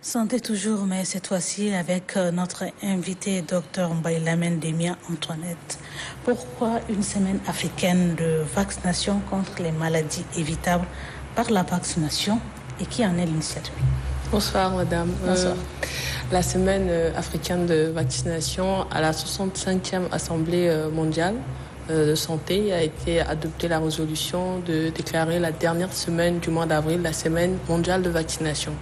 Santé toujours, mais cette fois-ci avec notre invité, Dr Mbaye-Lamine Demia Antoinette. Pourquoi une semaine africaine de vaccination contre les maladies évitables par la vaccination et qui en est l'initiative? Bonsoir madame. Bonsoir. La semaine africaine de vaccination à la 65e Assemblée mondiale de santé a été adoptée la résolution de déclarer la dernière semaine du mois d'avril la semaine mondiale de vaccination.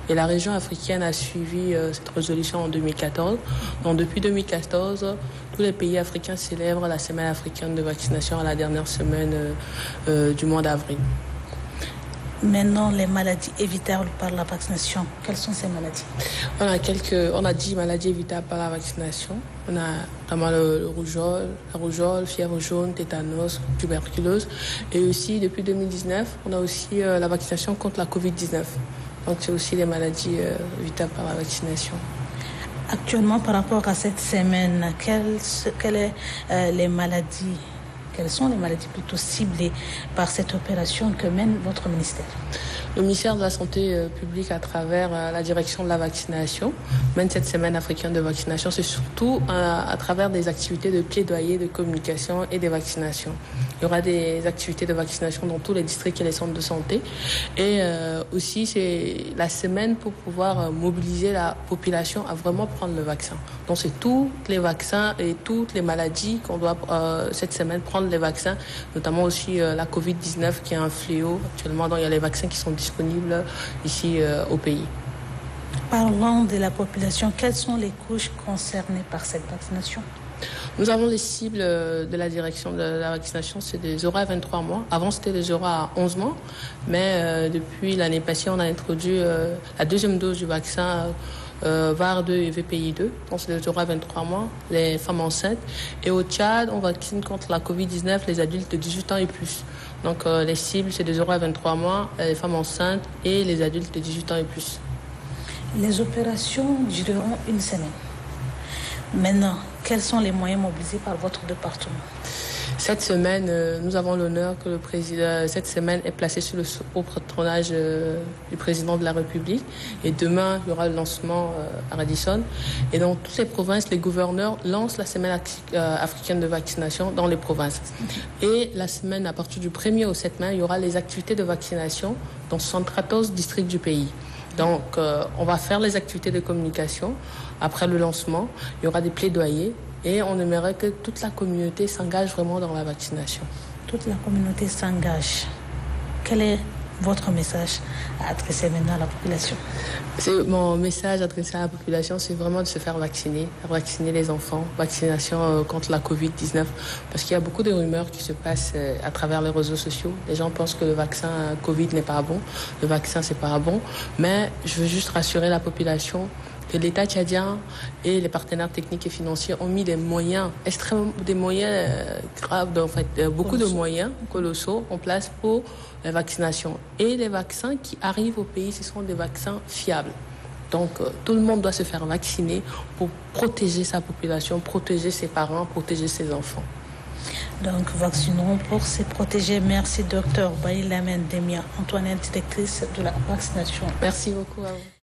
Et la région africaine a suivi cette résolution en 2014. Donc depuis 2014, tous les pays africains célèbrent la semaine africaine de vaccination à la dernière semaine du mois d'avril. Maintenant, les maladies évitables par la vaccination, quelles sont ces maladies? On a 10 maladies évitables par la vaccination. On a notamment la rougeole, fièvre jaune, tétanos, tuberculose. Et aussi, depuis 2019, on a aussi la vaccination contre la Covid-19. Donc, c'est aussi les maladies évitables par la vaccination. Actuellement, par rapport à cette semaine, quelles sont les maladies plutôt ciblées par cette opération que mène votre ministère? Le ministère de la Santé publique, à travers la direction de la vaccination, mène cette semaine africaine de vaccination. C'est surtout à travers des activités de plaidoyer, de communication et des vaccinations. Il y aura des activités de vaccination dans tous les districts et les centres de santé. Et aussi, c'est la semaine pour pouvoir mobiliser la population à vraiment prendre le vaccin. Donc, c'est tous les vaccins et toutes les maladies qu'on doit, cette semaine, prendre les vaccins, notamment aussi la Covid-19 qui est un fléau actuellement. Donc, il y a les vaccins qui sont disponibles ici au pays. Parlons de la population. Quelles sont les couches concernées par cette vaccination? Nous avons les cibles de la direction de la vaccination, c'est des 0 à 23 mois. Avant, c'était des 0 à 11 mois. Mais depuis l'année passée, on a introduit la deuxième dose du vaccin VAR2 et VPI2. Donc, c'est des 0 à 23 mois, les femmes enceintes. Et au Tchad, on vaccine contre la Covid-19 les adultes de 18 ans et plus. Donc, les cibles, c'est des 0 à 23 mois, les femmes enceintes et les adultes de 18 ans et plus. Les opérations dureront une semaine. Maintenant, quels sont les moyens mobilisés par votre département? Cette semaine, nous avons l'honneur que le président, cette semaine, est placé sous le patronage du président de la République. Et demain, il y aura le lancement à Radisson. Et dans toutes les provinces, les gouverneurs lancent la semaine africaine de vaccination dans les provinces. Et la semaine, à partir du 1er au 7 mai, il y aura les activités de vaccination dans 74 districts du pays. Donc, on va faire les activités de communication. Après le lancement, il y aura des plaidoyers et on aimerait que toute la communauté s'engage vraiment dans la vaccination. Toute la communauté s'engage. Quel est votre message à adresser maintenant à la population? Mon message adressé à la population, c'est vraiment de se faire vacciner les enfants, vaccination contre la Covid-19. Parce qu'il y a beaucoup de rumeurs qui se passent à travers les réseaux sociaux. Les gens pensent que le vaccin Covid n'est pas bon, le vaccin c'est pas bon. Mais je veux juste rassurer la population que l'État tchadien et les partenaires techniques et financiers ont mis des moyens graves, en fait, beaucoup de moyens colossaux en place pour la vaccination. Et les vaccins qui arrivent au pays, ce sont des vaccins fiables. Donc, tout le monde doit se faire vacciner pour protéger sa population, protéger ses parents, protéger ses enfants. Donc, vaccinons pour se protéger. Merci, Dr Mbaye-Lamine Demia Antoinette, directrice de la vaccination. Merci beaucoup à vous.